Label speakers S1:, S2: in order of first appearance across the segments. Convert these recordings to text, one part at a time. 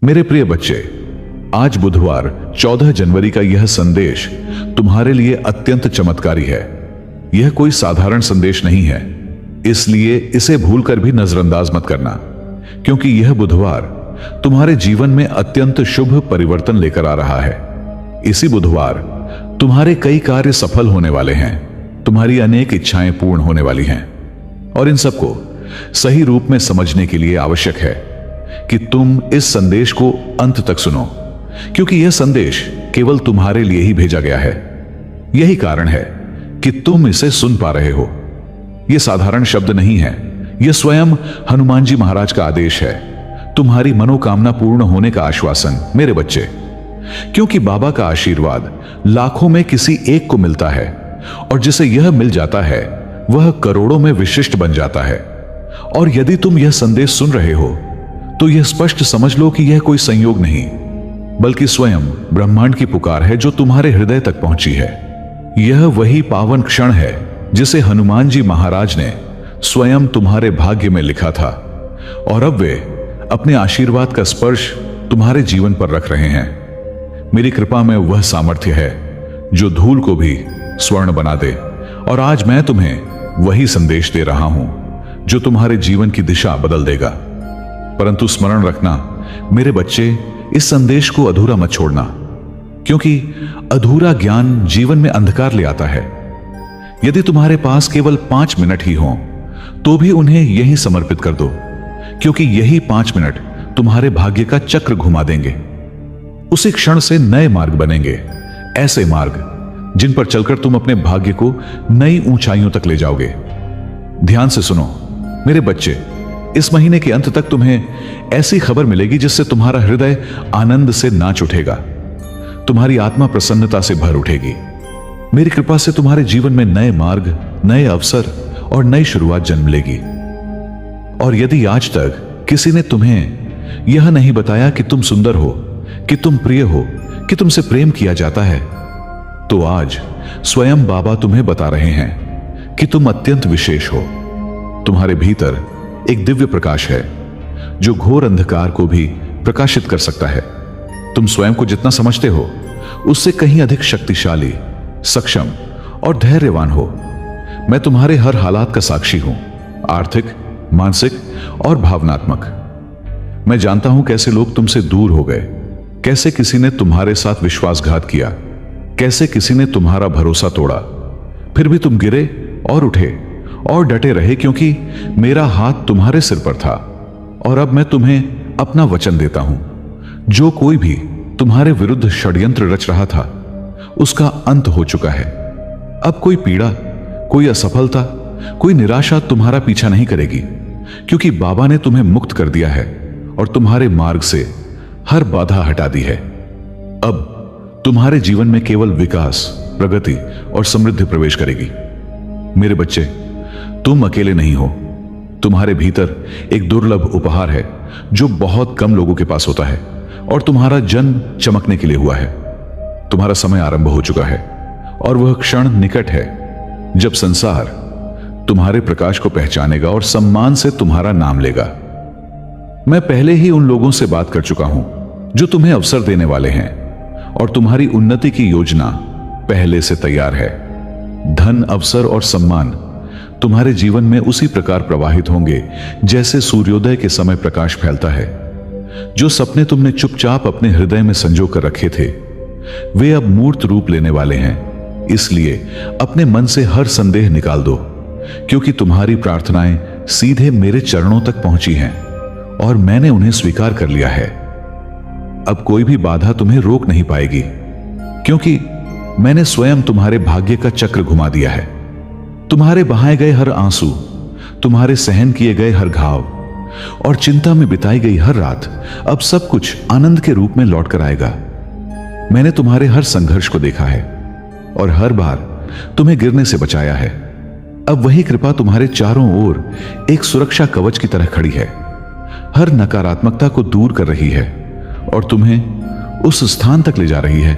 S1: मेरे प्रिय बच्चे, आज बुधवार 14 जनवरी का यह संदेश तुम्हारे लिए अत्यंत चमत्कारी है। यह कोई साधारण संदेश नहीं है, इसलिए इसे भूलकर भी नजरअंदाज मत करना, क्योंकि यह बुधवार तुम्हारे जीवन में अत्यंत शुभ परिवर्तन लेकर आ रहा है। इसी बुधवार तुम्हारे कई कार्य सफल होने वाले हैं, तुम्हारी अनेक इच्छाएं पूर्ण होने वाली हैं, और इन सबको सही रूप में समझने के लिए आवश्यक है कि तुम इस संदेश को अंत तक सुनो, क्योंकि यह संदेश केवल तुम्हारे लिए ही भेजा गया है। यही कारण है कि तुम इसे सुन पा रहे हो। यह साधारण शब्द नहीं है, यह स्वयं हनुमान जी महाराज का आदेश है, तुम्हारी मनोकामना पूर्ण होने का आश्वासन। मेरे बच्चे, क्योंकि बाबा का आशीर्वाद लाखों में किसी एक को मिलता है, और जिसे यह मिल जाता है वह करोड़ों में विशिष्ट बन जाता है। और यदि तुम यह संदेश सुन रहे हो तो यह स्पष्ट समझ लो कि यह कोई संयोग नहीं, बल्कि स्वयं ब्रह्मांड की पुकार है जो तुम्हारे हृदय तक पहुंची है। यह वही पावन क्षण है जिसे हनुमान जी महाराज ने स्वयं तुम्हारे भाग्य में लिखा था, और अब वे अपने आशीर्वाद का स्पर्श तुम्हारे जीवन पर रख रहे हैं। मेरी कृपा में वह सामर्थ्य है जो धूल को भी स्वर्ण बना दे, और आज मैं तुम्हें वही संदेश दे रहा हूं जो तुम्हारे जीवन की दिशा बदल देगा। परंतु स्मरण रखना मेरे बच्चे, इस संदेश को अधूरा मत छोड़ना, क्योंकि अधूरा ज्ञान जीवन में अंधकार ले आता है। यदि तुम्हारे पास केवल 5 मिनट ही हों तो भी उन्हें यहीं समर्पित कर दो, क्योंकि यही 5 मिनट तुम्हारे भाग्य का चक्र घुमा देंगे। उसी क्षण से नए मार्ग बनेंगे, ऐसे मार्ग जिन पर चलकर तुम अपने भाग्य को नई ऊंचाइयों तक ले जाओगे। ध्यान से सुनो मेरे बच्चे, इस महीने के अंत तक तुम्हें ऐसी खबर मिलेगी जिससे तुम्हारा हृदय आनंद से नाच उठेगा, तुम्हारी आत्मा प्रसन्नता से भर उठेगी। मेरी कृपा से तुम्हारे जीवन में नए मार्ग, नए अवसर और नई शुरुआत जन्म लेगी। और यदि आज तक किसी ने तुम्हें यह नहीं बताया कि तुम सुंदर हो, कि तुम प्रिय हो, कि तुमसे प्रेम किया जाता है, तो आज स्वयं बाबा तुम्हें बता रहे हैं कि तुम अत्यंत विशेष हो। तुम्हारे भीतर एक दिव्य प्रकाश है जो घोर अंधकार को भी प्रकाशित कर सकता है। तुम स्वयं को जितना समझते हो उससे कहीं अधिक शक्तिशाली, सक्षम और धैर्यवान हो। मैं तुम्हारे हर हालात का साक्षी हूं, आर्थिक, मानसिक और भावनात्मक। मैं जानता हूं कैसे लोग तुमसे दूर हो गए, कैसे किसी ने तुम्हारे साथ विश्वासघात किया, कैसे किसी ने तुम्हारा भरोसा तोड़ा। फिर भी तुम गिरे और उठे और डटे रहे, क्योंकि मेरा हाथ तुम्हारे सिर पर था। और अब मैं तुम्हें अपना वचन देता हूं, जो कोई भी तुम्हारे विरुद्ध षड्यंत्र रच रहा था उसका अंत हो चुका है। अब कोई पीड़ा, कोई असफलता, कोई निराशा तुम्हारा पीछा नहीं करेगी, क्योंकि बाबा ने तुम्हें मुक्त कर दिया है और तुम्हारे मार्ग से हर बाधा हटा दी है। अब तुम्हारे जीवन में केवल विकास, प्रगति और समृद्धि प्रवेश करेगी। मेरे बच्चे, तुम अकेले नहीं हो। तुम्हारे भीतर एक दुर्लभ उपहार है जो बहुत कम लोगों के पास होता है, और तुम्हारा जन्म चमकने के लिए हुआ है। तुम्हारा समय आरंभ हो चुका है, और वह क्षण निकट है जब संसार तुम्हारे प्रकाश को पहचानेगा और सम्मान से तुम्हारा नाम लेगा। मैं पहले ही उन लोगों से बात कर चुका हूं जो तुम्हें अवसर देने वाले हैं, और तुम्हारी उन्नति की योजना पहले से तैयार है। धन, अवसर और सम्मान तुम्हारे जीवन में उसी प्रकार प्रवाहित होंगे जैसे सूर्योदय के समय प्रकाश फैलता है। जो सपने तुमने चुपचाप अपने हृदय में संजो कर रखे थे, वे अब मूर्त रूप लेने वाले हैं। इसलिए अपने मन से हर संदेह निकाल दो, क्योंकि तुम्हारी प्रार्थनाएं सीधे मेरे चरणों तक पहुंची हैं, और मैंने उन्हें स्वीकार कर लिया है। अब कोई भी बाधा तुम्हें रोक नहीं पाएगी, क्योंकि मैंने स्वयं तुम्हारे भाग्य का चक्र घुमा दिया है। तुम्हारे बहाए गए हर आंसू, तुम्हारे सहन किए गए हर घाव और चिंता में बिताई गई हर रात अब सब कुछ आनंद के रूप में लौट कर आएगा। मैंने तुम्हारे हर संघर्ष को देखा है और हर बार तुम्हें गिरने से बचाया है। अब वही कृपा तुम्हारे चारों ओर एक सुरक्षा कवच की तरह खड़ी है, हर नकारात्मकता को दूर कर रही है और तुम्हें उस स्थान तक ले जा रही है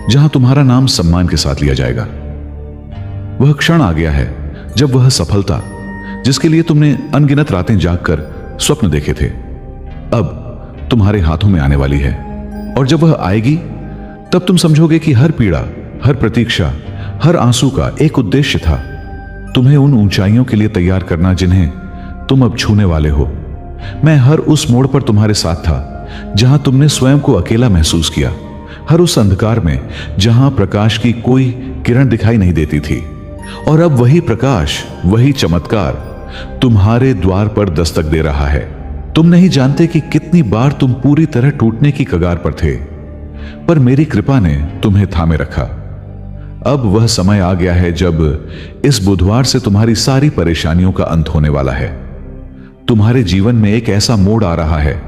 S1: जहां तुम्हारा नाम सम्मान के साथ लिया जाएगा। वह क्षण आ गया है जब वह सफलता, जिसके लिए तुमने अनगिनत रातें जागकर स्वप्न देखे थे, अब तुम्हारे हाथों में आने वाली है। और जब वह आएगी तब तुम समझोगे कि हर पीड़ा, हर प्रतीक्षा, हर आंसू का एक उद्देश्य था, तुम्हें उन ऊंचाइयों के लिए तैयार करना जिन्हें तुम अब छूने वाले हो। मैं हर उस मोड़ पर तुम्हारे साथ था जहां तुमने स्वयं को अकेला महसूस किया, हर उस अंधकार में जहां प्रकाश की कोई किरण दिखाई नहीं देती थी। और अब वही प्रकाश, वही चमत्कार तुम्हारे द्वार पर दस्तक दे रहा है। तुम नहीं जानते कि कितनी बार तुम पूरी तरह टूटने की कगार पर थे, पर मेरी कृपा ने तुम्हें थामे रखा। अब वह समय आ गया है जब इस बुधवार से तुम्हारी सारी परेशानियों का अंत होने वाला है। तुम्हारे जीवन में एक ऐसा मोड़ आ रहा है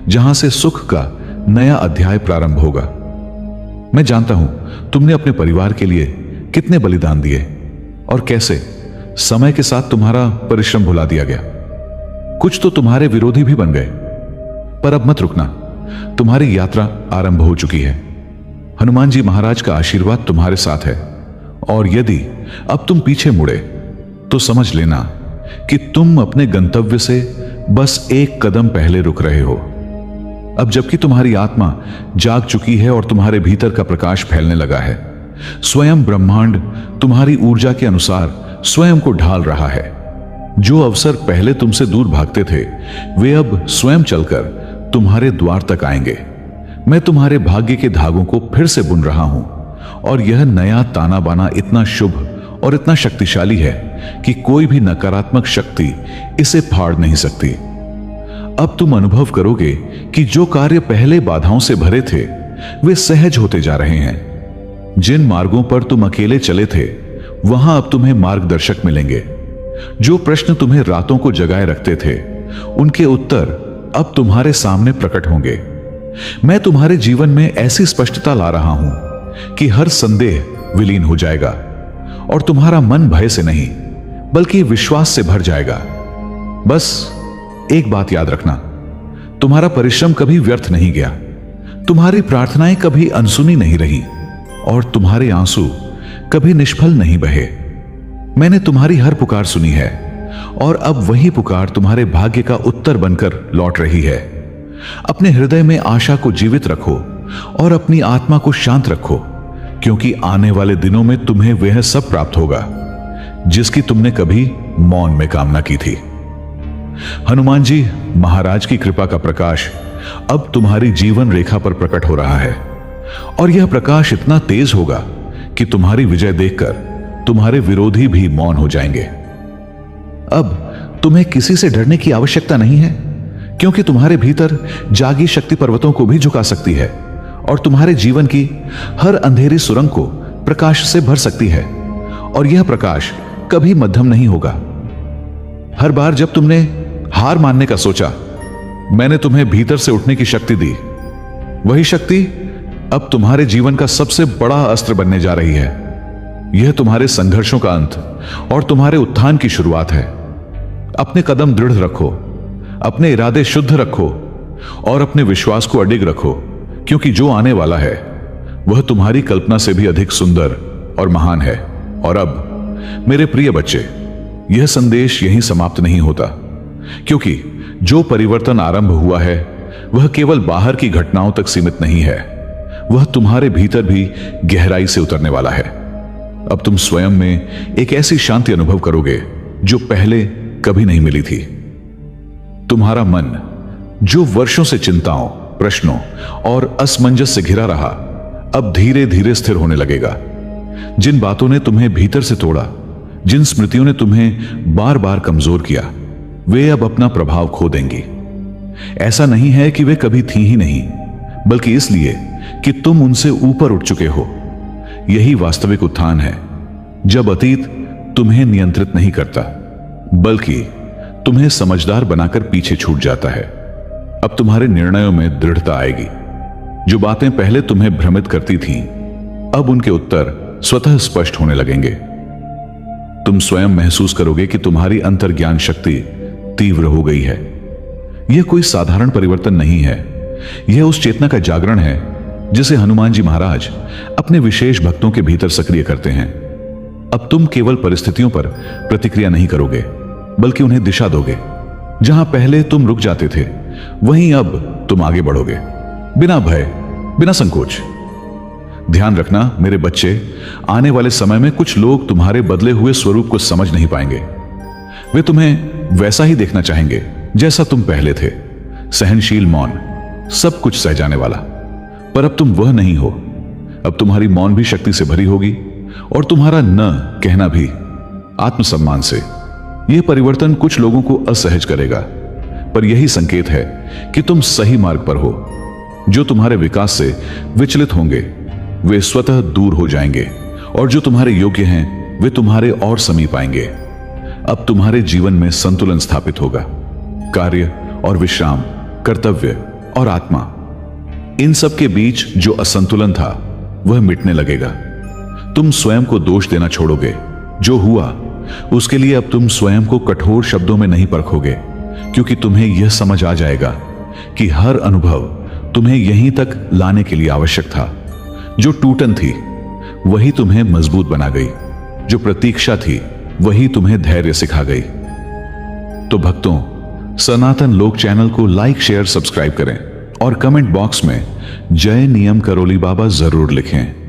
S1: जहां से सुख का नया अध्याय प्रारंभ होगा। मैं जानता हूं तुमने अपने परिवार के लिए कितने बलिदान दिए और कैसे समय के साथ तुम्हारा परिश्रम भुला दिया गया। कुछ तो तुम्हारे विरोधी भी बन गए, पर अब मत रुकना, तुम्हारी यात्रा आरंभ हो चुकी है। हनुमान जी महाराज का आशीर्वाद तुम्हारे साथ है, और यदि अब तुम पीछे मुड़े तो समझ लेना कि तुम अपने गंतव्य से बस एक कदम पहले रुक रहे हो। अब जबकि तुम्हारी आत्मा जाग चुकी है और तुम्हारे भीतर का प्रकाश फैलने लगा है, स्वयं ब्रह्मांड तुम्हारी ऊर्जा के अनुसार स्वयं को ढाल रहा है। जो अवसर पहले तुमसे दूर भागते थे, वे अब स्वयं चलकर तुम्हारे द्वार तक आएंगे। मैं तुम्हारे भाग्य के धागों को फिर से बुन रहा हूं, और यह नया ताना बाना इतना शुभ और इतना शक्तिशाली है कि कोई भी नकारात्मक शक्ति इसे फाड़ नहीं सकती। अब तुम अनुभव करोगे कि जो कार्य पहले बाधाओं से भरे थे, वे सहज होते जा रहे हैं। जिन मार्गों पर तुम अकेले चले थे, वहां अब तुम्हें मार्गदर्शक मिलेंगे। जो प्रश्न तुम्हें रातों को जगाए रखते थे, उनके उत्तर अब तुम्हारे सामने प्रकट होंगे। मैं तुम्हारे जीवन में ऐसी स्पष्टता ला रहा हूं कि हर संदेह विलीन हो जाएगा और तुम्हारा मन भय से नहीं बल्कि विश्वास से भर जाएगा। बस एक बात याद रखना, तुम्हारा परिश्रम कभी व्यर्थ नहीं गया, तुम्हारी प्रार्थनाएं कभी अनसुनी नहीं रही, और तुम्हारे आंसू कभी निष्फल नहीं बहे। मैंने तुम्हारी हर पुकार सुनी है, और अब वही पुकार तुम्हारे भाग्य का उत्तर बनकर लौट रही है। अपने हृदय में आशा को जीवित रखो और अपनी आत्मा को शांत रखो, क्योंकि आने वाले दिनों में तुम्हें वह सब प्राप्त होगा जिसकी तुमने कभी मौन में कामना की थी। हनुमान जी महाराज की कृपा का प्रकाश अब तुम्हारी जीवन रेखा पर प्रकट हो रहा है, और यह प्रकाश इतना तेज होगा कि तुम्हारी विजय देखकर तुम्हारे विरोधी भी मौन हो जाएंगे। अब तुम्हें किसी से डरने की आवश्यकता नहीं है, क्योंकि तुम्हारे भीतर जागी शक्ति पर्वतों को भी झुका सकती है और तुम्हारे जीवन की हर अंधेरी सुरंग को प्रकाश से भर सकती है, और यह प्रकाश कभी मध्यम नहीं होगा। हर बार जब तुमने हार मानने का सोचा, मैंने तुम्हें भीतर से उठने की शक्ति दी। वही शक्ति अब तुम्हारे जीवन का सबसे बड़ा अस्त्र बनने जा रही है। यह तुम्हारे संघर्षों का अंत और तुम्हारे उत्थान की शुरुआत है। अपने कदम दृढ़ रखो, अपने इरादे शुद्ध रखो और अपने विश्वास को अडिग रखो, क्योंकि जो आने वाला है वह तुम्हारी कल्पना से भी अधिक सुंदर और महान है। और अब मेरे प्रिय बच्चे, यह संदेश यहीं समाप्त नहीं होता, क्योंकि जो परिवर्तन आरंभ हुआ है वह केवल बाहर की घटनाओं तक सीमित नहीं है, वह तुम्हारे भीतर भी गहराई से उतरने वाला है। अब तुम स्वयं में एक ऐसी शांति अनुभव करोगे जो पहले कभी नहीं मिली थी। तुम्हारा मन, जो वर्षों से चिंताओं, प्रश्नों और असमंजस से घिरा रहा, अब धीरे धीरे स्थिर होने लगेगा। जिन बातों ने तुम्हें भीतर से तोड़ा, जिन स्मृतियों ने तुम्हें बार बार कमजोर किया, वे अब अपना प्रभाव खो देंगी। ऐसा नहीं है कि वे कभी थी ही नहीं, बल्कि इसलिए कि तुम उनसे ऊपर उठ चुके हो। यही वास्तविक उत्थान है, जब अतीत तुम्हें नियंत्रित नहीं करता बल्कि तुम्हें समझदार बनाकर पीछे छूट जाता है। अब तुम्हारे निर्णयों में दृढ़ता आएगी। जो बातें पहले तुम्हें भ्रमित करती थीं, अब उनके उत्तर स्वतः स्पष्ट होने लगेंगे। तुम स्वयं महसूस करोगे कि तुम्हारी अंतर्ज्ञान शक्ति तीव्र हो गई है। यह कोई साधारण परिवर्तन नहीं है, यह उस चेतना का जागरण है जिसे हनुमान जी महाराज अपने विशेष भक्तों के भीतर सक्रिय करते हैं। अब तुम केवल परिस्थितियों पर प्रतिक्रिया नहीं करोगे, बल्कि उन्हें दिशा दोगे। जहां पहले तुम रुक जाते थे, वहीं अब तुम आगे बढ़ोगे, बिना भय, बिना संकोच। ध्यान रखना मेरे बच्चे, आने वाले समय में कुछ लोग तुम्हारे बदले हुए स्वरूप को समझ नहीं पाएंगे। वे तुम्हें वैसा ही देखना चाहेंगे जैसा तुम पहले थे, सहनशील, मौन, सब कुछ सह जाने वाला। पर अब तुम वह नहीं हो। अब तुम्हारी मौन भी शक्ति से भरी होगी और तुम्हारा न कहना भी आत्मसम्मान से। यह परिवर्तन कुछ लोगों को असहज करेगा, पर यही संकेत है कि तुम सही मार्ग पर हो। जो तुम्हारे विकास से विचलित होंगे वे स्वतः दूर हो जाएंगे और जो तुम्हारे योग्य हैं वे तुम्हारे और समीप आएंगे। अब तुम्हारे जीवन में संतुलन स्थापित होगा। कार्य और विश्राम, कर्तव्य और आत्मा, इन सब के बीच जो असंतुलन था वह मिटने लगेगा। तुम स्वयं को दोष देना छोड़ोगे। जो हुआ उसके लिए अब तुम स्वयं को कठोर शब्दों में नहीं परखोगे, क्योंकि तुम्हें यह समझ आ जाएगा कि हर अनुभव तुम्हें यहीं तक लाने के लिए आवश्यक था। जो टूटन थी वही तुम्हें मजबूत बना गई, जो प्रतीक्षा थी वही तुम्हें धैर्य सिखा गई। तो भक्तों, सनातन लोक चैनल को लाइक, शेयर, सब्सक्राइब करें और कमेंट बॉक्स में जय नियम करोली बाबा जरूर लिखें।